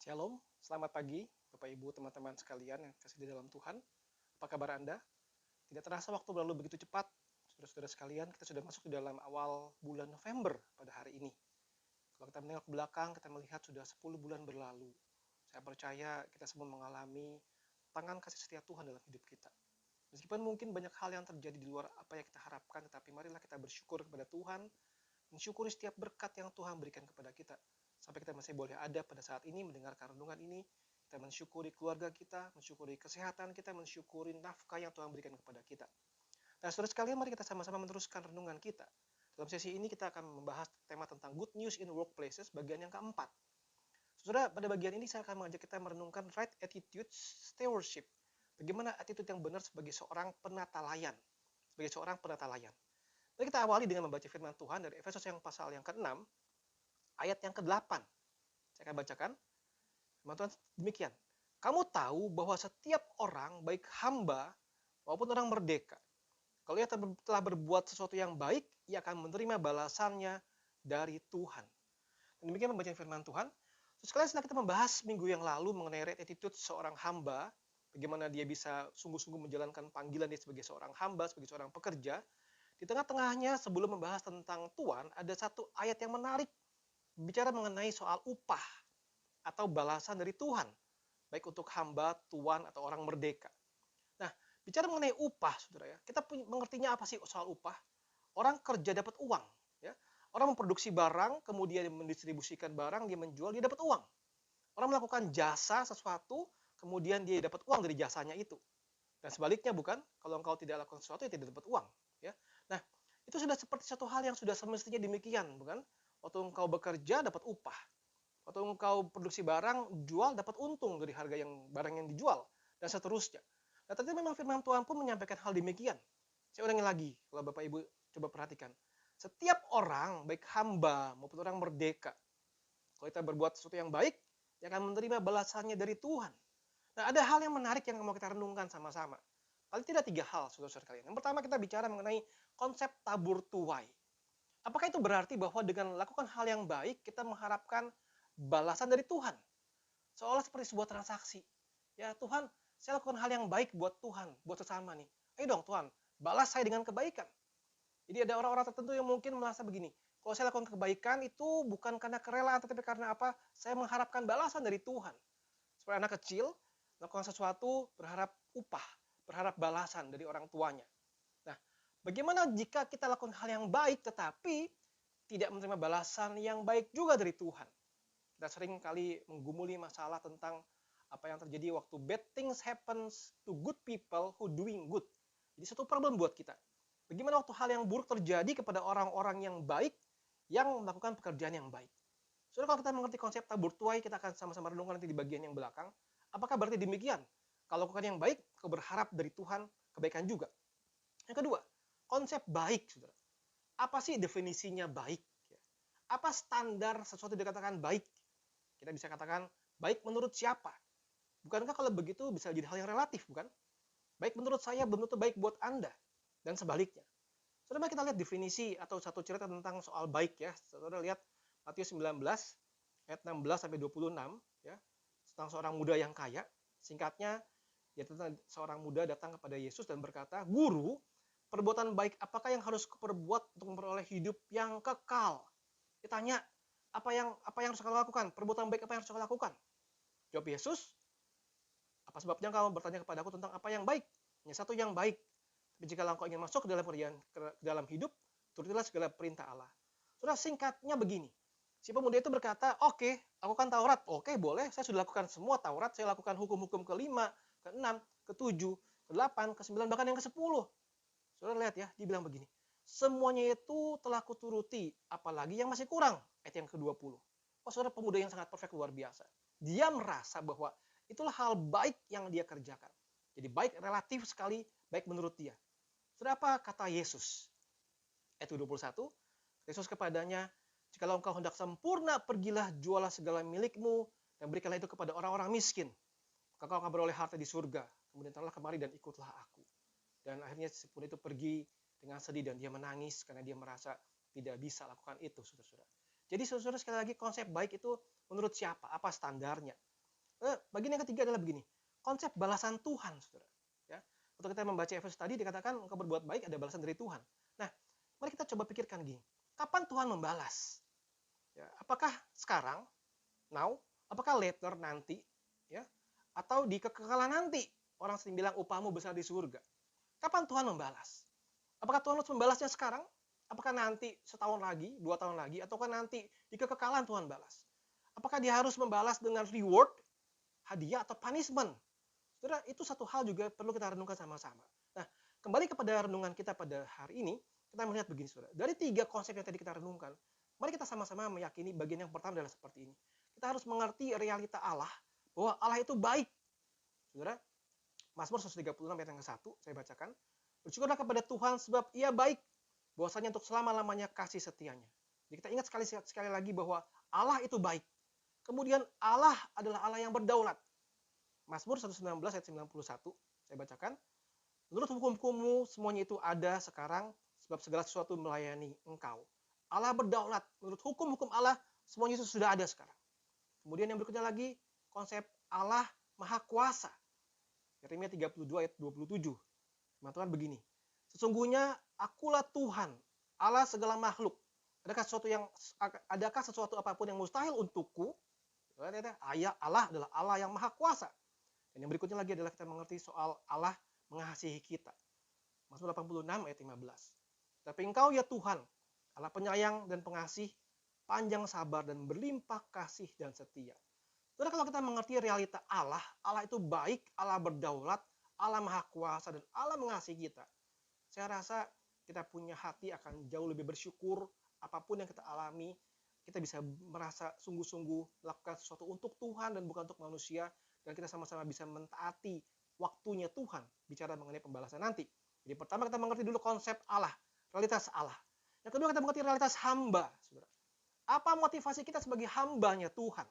Shalom, selamat pagi Bapak Ibu teman-teman sekalian yang kasih di dalam Tuhan. Apa kabar Anda? Tidak terasa waktu berlalu begitu cepat. Saudara-saudara sekalian, kita sudah masuk di dalam awal bulan November pada hari ini. Kalau kita menengok ke belakang, kita melihat sudah 10 bulan berlalu. Saya percaya kita semua mengalami tangan kasih setia Tuhan dalam hidup kita. Meskipun mungkin banyak hal yang terjadi di luar apa yang kita harapkan, tetapi marilah kita bersyukur kepada Tuhan, mensyukuri setiap berkat yang Tuhan berikan kepada kita. Sampai kita masih boleh ada pada saat ini mendengarkan renungan ini, kita mensyukuri keluarga kita, mensyukuri kesehatan kita, mensyukuri nafkah yang Tuhan berikan kepada kita. Nah, saudara sekalian, mari kita sama-sama meneruskan renungan kita. Dalam sesi ini kita akan membahas tema tentang good news in workplaces bagian yang keempat. Saudara, pada bagian ini saya akan mengajak kita merenungkan right attitude stewardship. Bagaimana attitude yang benar sebagai seorang penata layan. Mari kita awali dengan membaca firman Tuhan dari Efesus yang pasal yang ke-6, ayat yang ke-8. Saya akan bacakan. Firman Tuhan demikian. Kamu tahu bahwa setiap orang, baik hamba maupun orang merdeka, kalau ia telah berbuat sesuatu yang baik, ia akan menerima balasannya dari Tuhan. Dan demikian pembacaan firman Tuhan. Sekalian setelah kita membahas minggu yang lalu mengenai right attitude seorang hamba, bagaimana dia bisa sungguh-sungguh menjalankan panggilan dia sebagai seorang hamba, sebagai seorang pekerja, di tengah-tengahnya sebelum membahas tentang Tuhan, ada satu ayat yang menarik bicara mengenai soal upah atau balasan dari Tuhan, baik untuk hamba, tuan, atau orang merdeka. Nah, bicara mengenai upah, saudara ya, kita mengertinya apa sih soal upah? Orang kerja dapat uang, ya. Orang memproduksi barang, kemudian mendistribusikan barang, dia menjual, dia dapat uang. Orang melakukan jasa sesuatu, kemudian dia dapat uang dari jasanya itu. Dan sebaliknya bukan, kalau engkau tidak lakukan sesuatu, ya tidak dapat uang. Ya. Nah, itu sudah seperti satu hal yang sudah semestinya demikian, bukan? Waktu engkau bekerja dapat upah. Waktu engkau produksi barang, jual dapat untung dari harga yang barang yang dijual, dan seterusnya. Nah, ternyata memang firman Tuhan pun menyampaikan hal demikian. Saya ulangi lagi, kalau Bapak Ibu coba perhatikan. Setiap orang, baik hamba maupun orang merdeka, kalau kita berbuat sesuatu yang baik, dia akan menerima balasannya dari Tuhan. Nah, ada hal yang menarik yang mau kita renungkan sama-sama. Paling tidak 3 hal, saudara-saudara kalian. Yang pertama, kita bicara mengenai konsep tabur tuai. Apakah itu berarti bahwa dengan melakukan hal yang baik, kita mengharapkan balasan dari Tuhan? Seolah seperti sebuah transaksi. Ya Tuhan, saya lakukan hal yang baik buat Tuhan, buat sesama nih. Ayo dong Tuhan, balas saya dengan kebaikan. Jadi ada orang-orang tertentu yang mungkin merasa begini, kalau saya lakukan kebaikan itu bukan karena kerelaan, tetapi karena apa? Saya mengharapkan balasan dari Tuhan. Seperti anak kecil, melakukan sesuatu berharap upah, berharap balasan dari orang tuanya. Nah, bagaimana jika kita lakukan hal yang baik tetapi tidak menerima balasan yang baik juga dari Tuhan? Kita sering kali menggumuli masalah tentang apa yang terjadi waktu bad things happens to good people who doing good. Jadi satu problem buat kita. Bagaimana waktu hal yang buruk terjadi kepada orang-orang yang baik yang melakukan pekerjaan yang baik. Saudara, kalau kita mengerti konsep tabur tuai, kita akan sama-sama renungkan nanti di bagian yang belakang. Apakah berarti demikian? Kalau lakukan yang baik, kau berharap dari Tuhan kebaikan juga. Yang kedua, konsep baik, saudara. Apa sih definisinya baik? Apa standar sesuatu dikatakan baik? Kita bisa katakan baik menurut siapa? Bukankah kalau begitu bisa jadi hal yang relatif, bukan? Baik menurut saya belum tentu baik buat Anda. Dan sebaliknya. Saudara, kita lihat definisi atau satu cerita tentang soal baik ya. Saudara lihat Matius 19 ayat 16 sampai 26 ya. Tentang seorang muda yang kaya. Singkatnya, ya tentang seorang muda datang kepada Yesus dan berkata, "Guru, perbuatan baik apakah yang harus kuperbuat untuk memperoleh hidup yang kekal?" Ditanya, apa yang harus kau lakukan? Perbuatan baik apa yang harus kau lakukan? Jawab Yesus, apa sebabnya kau bertanya kepada aku tentang apa yang baik? Hanya satu yang baik. Tapi jika engkau ingin masuk ke dalam hidup, turutilah segala perintah Allah. Sudah singkatnya begini. Si pemuda itu berkata, oke, lakukan Taurat. Oke, boleh. Saya sudah lakukan semua Taurat. Saya lakukan hukum-hukum ke-5, ke-6, ke-7, ke-8, ke-9, bahkan yang ke-10. Saudara lihat ya, dia bilang begini. Semuanya itu telah kuturuti, apalagi yang masih kurang. Ayat yang ke-20. Oh, saudara, pemuda yang sangat perfect, luar biasa. Dia merasa bahwa itulah hal baik yang dia kerjakan. Jadi baik relatif sekali, baik menurut dia. Saudara, apa kata Yesus? Ayat 21. Yesus kepadanya, jikalau engkau hendak sempurna, pergilah jualah segala milikmu dan berikanlah itu kepada orang-orang miskin. Maka kau akan beroleh harta di surga. Kemudian datanglah kemari dan ikutlah aku. Dan akhirnya si pemuda itu pergi dengan sedih dan dia menangis karena dia merasa tidak bisa lakukan itu, saudara-saudara. Jadi saudara, sekali lagi konsep baik itu menurut siapa? Apa standarnya? Bagian yang ketiga adalah begini, konsep balasan Tuhan, saudara. Ya, waktu kita membaca Efesus tadi dikatakan engkau berbuat baik ada balasan dari Tuhan. Nah, mari kita coba pikirkan gini, kapan Tuhan membalas? Ya, apakah sekarang, now, apakah later, nanti, ya, atau di kekekalan nanti? Orang sering bilang upahmu besar di surga. Kapan Tuhan membalas? Apakah Tuhan harus membalasnya sekarang? Apakah nanti setahun lagi, 2 tahun lagi, ataukah nanti di kekekalan Tuhan balas? Apakah dia harus membalas dengan reward, hadiah, atau punishment? Saudara, itu satu hal juga perlu kita renungkan sama-sama. Nah, kembali kepada renungan kita pada hari ini, kita melihat begini, saudara. Dari 3 konsep yang tadi kita renungkan, mari kita sama-sama meyakini bagian yang pertama adalah seperti ini. Kita harus mengerti realita Allah, bahwa Allah itu baik. Saudara, Mazmur 136 ayat yang ke-1, saya bacakan. Bersyukurlah kepada Tuhan sebab ia baik, bahwasanya untuk selama-lamanya kasih setianya. Jadi kita ingat sekali lagi bahwa Allah itu baik. Kemudian Allah adalah Allah yang berdaulat. Mazmur 119 ayat 91, saya bacakan. Menurut hukum-hukummu semuanya itu ada sekarang, sebab segala sesuatu melayani engkau. Allah berdaulat. Menurut hukum-hukum Allah semuanya itu sudah ada sekarang. Kemudian yang berikutnya lagi, konsep Allah Maha Kuasa. Yeremia 32 ayat 27. Firman Tuhan begini, sesungguhnya akulah Tuhan, Allah segala makhluk. Adakah sesuatu apapun yang mustahil untukku? Allah adalah Allah yang maha kuasa. Dan yang berikutnya lagi adalah kita mengerti soal Allah mengasihi kita. Mazmur 86 ayat 15. Tapi engkau ya Tuhan, Allah penyayang dan pengasih, panjang sabar dan berlimpah kasih dan setia. Saudara, kalau kita mengerti realita Allah, Allah itu baik, Allah berdaulat, Allah maha kuasa, dan Allah mengasihi kita. Saya rasa kita punya hati akan jauh lebih bersyukur apapun yang kita alami. Kita bisa merasa sungguh-sungguh melakukan sesuatu untuk Tuhan dan bukan untuk manusia. Dan kita sama-sama bisa mentaati waktunya Tuhan bicara mengenai pembalasan nanti. Jadi pertama kita mengerti dulu konsep Allah, realitas Allah. Yang kedua kita mengerti realitas hamba. Saudara. Apa motivasi kita sebagai hambanya Tuhan?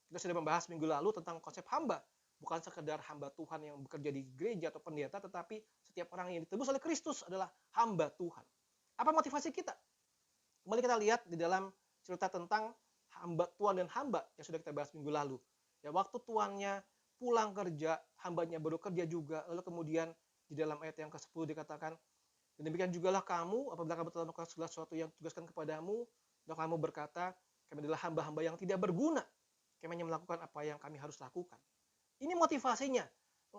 Kita sudah membahas minggu lalu tentang konsep hamba. Bukan sekedar hamba Tuhan yang bekerja di gereja atau pendeta, tetapi setiap orang yang ditebus oleh Kristus adalah hamba Tuhan. Apa motivasi kita? Kembali kita lihat di dalam cerita tentang hamba Tuhan dan hamba yang sudah kita bahas minggu lalu. Ya, waktu tuannya pulang kerja, hambanya baru kerja juga, lalu kemudian di dalam ayat yang ke-10 dikatakan, dan demikian jugalah kamu, apabila kamu telah melakukan segala sesuatu yang tugaskan kepadamu, dan kamu berkata, kami adalah hamba-hamba yang tidak berguna, kami hanya melakukan apa yang kami harus lakukan. Ini motivasinya.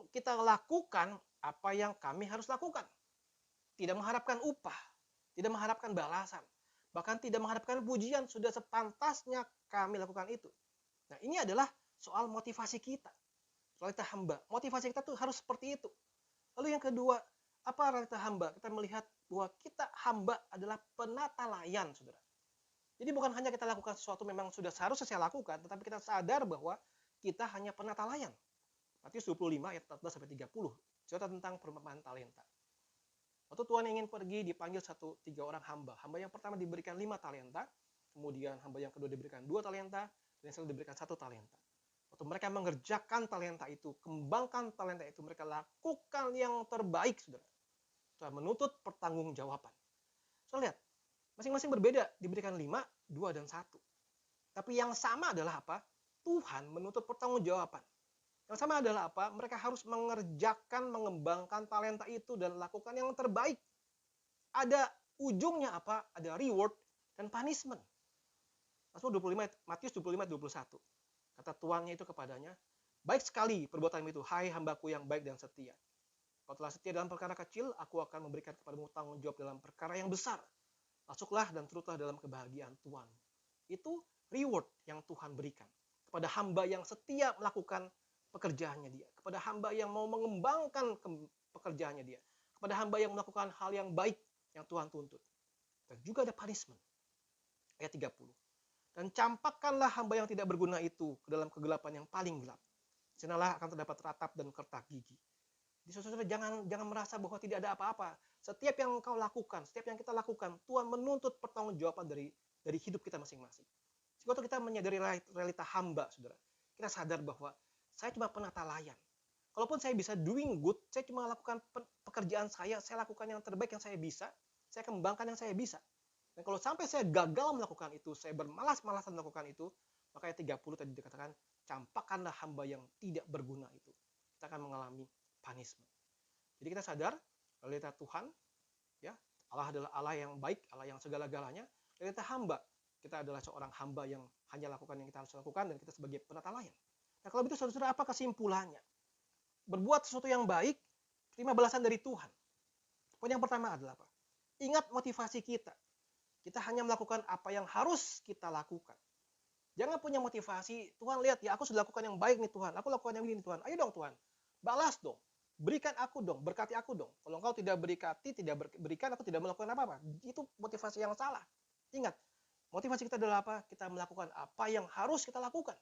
Kita lakukan apa yang kami harus lakukan. Tidak mengharapkan upah. Tidak mengharapkan balasan. Bahkan tidak mengharapkan pujian. Sudah sepantasnya kami lakukan itu. Nah, ini adalah soal motivasi kita. Realita hamba. Motivasi kita tuh harus seperti itu. Lalu yang kedua, apa realita hamba? Kita melihat bahwa kita hamba adalah penata layan, saudara. Jadi bukan hanya kita lakukan sesuatu memang sudah seharusnya saya lakukan, tetapi kita sadar bahwa kita hanya penata layan. Matius 25 ayat 14-30, cerita tentang perumpamaan talenta. Waktu Tuhan ingin pergi, dipanggil 3 orang hamba. Hamba yang pertama diberikan 5 talenta, kemudian hamba yang kedua diberikan 2 talenta, dan yang kedua diberikan 1 talenta. Waktu mereka mengerjakan talenta itu, kembangkan talenta itu, mereka lakukan yang terbaik, saudara. Tuhan menuntut pertanggungjawaban. So, lihat, masing-masing berbeda, diberikan 5, 2, dan 1. Tapi yang sama adalah apa? Tuhan menuntut pertanggungjawaban. Yang sama adalah apa? Mereka harus mengerjakan, mengembangkan talenta itu dan lakukan yang terbaik. Ada ujungnya apa? Ada reward dan punishment. Matius 25-21. Kata tuannya itu kepadanya, baik sekali perbuatan itu, hai hambaku yang baik dan setia. Kau telah setia dalam perkara kecil, aku akan memberikan kepadamu tanggung jawab dalam perkara yang besar. Masuklah dan turutlah dalam kebahagiaan Tuhan. Itu reward yang Tuhan berikan kepada hamba yang setia melakukan pekerjaannya dia, kepada hamba yang mau mengembangkan pekerjaannya dia, kepada hamba yang melakukan hal yang baik yang Tuhan tuntut. Dan juga ada punishment. Ayat 30. Dan campakkanlah hamba yang tidak berguna itu ke dalam kegelapan yang paling gelap. Sanalah akan terdapat ratap dan kertak gigi. Jadi saudara, jangan merasa bahwa tidak ada apa-apa. Setiap yang kau lakukan, setiap yang kita lakukan, Tuhan menuntut pertanggungjawaban dari hidup kita masing-masing. Sehingga kita menyadari realita hamba, saudara. Kita sadar bahwa saya cuma penata layan. Kalaupun saya bisa doing good, saya cuma lakukan pekerjaan saya lakukan yang terbaik yang saya bisa, saya kembangkan yang saya bisa. Dan kalau sampai saya gagal melakukan itu, saya bermalas-malasan melakukan itu, maka ayat 30 tadi dikatakan, campakkanlah hamba yang tidak berguna itu. Kita akan mengalami punishment. Jadi kita sadar, realita Tuhan, ya, Allah adalah Allah yang baik, Allah yang segala-galanya. Realita hamba, kita adalah seorang hamba yang hanya lakukan yang kita harus lakukan, dan kita sebagai penata layan. Nah, kalau begitu saudara, apa kesimpulannya? Berbuat sesuatu yang baik, terima balasan dari Tuhan. Poin yang pertama adalah apa? Ingat motivasi kita. Kita hanya melakukan apa yang harus kita lakukan. Jangan punya motivasi, Tuhan lihat ya, aku sudah lakukan yang baik nih Tuhan, aku lakukan yang ini Tuhan, ayo dong Tuhan, balas dong, berikan aku dong, berkati aku dong. Kalau engkau tidak berkati, tidak berikan, aku tidak melakukan apa-apa. Itu motivasi yang salah. Ingat, motivasi kita adalah apa? Kita melakukan apa yang harus kita lakukan.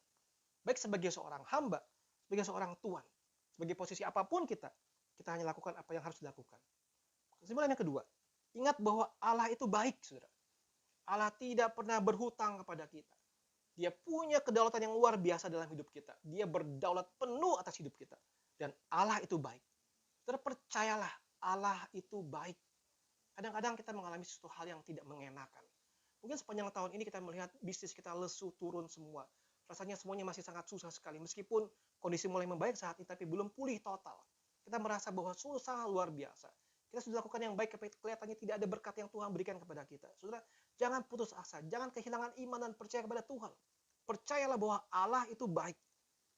Baik sebagai seorang hamba, sebagai seorang tuan, sebagai posisi apapun kita hanya lakukan apa yang harus dilakukan. Kesimpulan yang kedua, ingat bahwa Allah itu baik, saudara. Allah tidak pernah berhutang kepada kita. Dia punya kedaulatan yang luar biasa dalam hidup kita. Dia berdaulat penuh atas hidup kita. Dan Allah itu baik. Saudara, percayalah, Allah itu baik. Kadang-kadang kita mengalami sesuatu hal yang tidak mengenakan. Mungkin sepanjang tahun ini kita melihat bisnis kita lesu, turun semua. Rasanya semuanya masih sangat susah sekali. Meskipun kondisi mulai membaik saat ini, tapi belum pulih total. Kita merasa bahwa susah luar biasa. Kita sudah lakukan yang baik, tapi kelihatannya tidak ada berkat yang Tuhan berikan kepada kita. Saudara, jangan putus asa. Jangan kehilangan iman dan percaya kepada Tuhan. Percayalah bahwa Allah itu baik.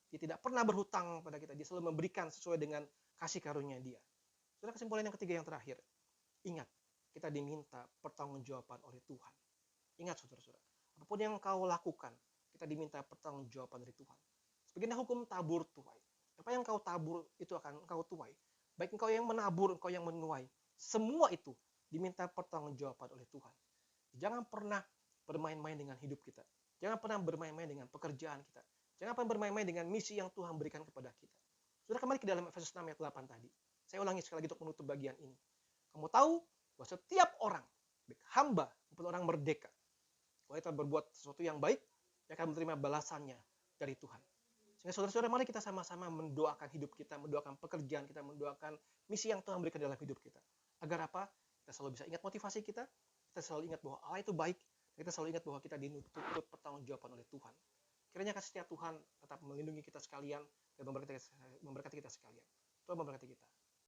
Dia tidak pernah berhutang pada kita. Dia selalu memberikan sesuai dengan kasih karunia Dia. Saudara, kesimpulan yang ketiga yang terakhir. Ingat, kita diminta pertanggungjawaban oleh Tuhan. Ingat saudara-saudara, apapun yang kau lakukan, kita diminta pertanggungjawaban dari Tuhan. Sebagaimana hukum tabur tuai. Apa yang kau tabur itu akan kau tuai. Baik engkau yang menabur, engkau yang menuai. Semua itu diminta pertanggungjawaban oleh Tuhan. Jangan pernah bermain-main dengan hidup kita. Jangan pernah bermain-main dengan pekerjaan kita. Jangan pernah bermain-main dengan misi yang Tuhan berikan kepada kita. Sudah kembali ke dalam Efesus 6 ayat 8 tadi. Saya ulangi sekali lagi untuk menutup bagian ini. Kamu tahu bahwa setiap orang, baik hamba maupun orang merdeka, kalau kita berbuat sesuatu yang baik, dia akan menerima balasannya dari Tuhan. Sehingga saudara-saudara, mari kita sama-sama mendoakan hidup kita, mendoakan pekerjaan kita, mendoakan misi yang Tuhan berikan dalam hidup kita. Agar apa? Kita selalu bisa ingat motivasi kita selalu ingat bahwa Allah itu baik, dan kita selalu ingat bahwa kita dituntut pertanggungjawaban oleh Tuhan. Kiranya kasih setia Tuhan tetap melindungi kita sekalian dan memberkati kita sekalian. Tuhan memberkati kita.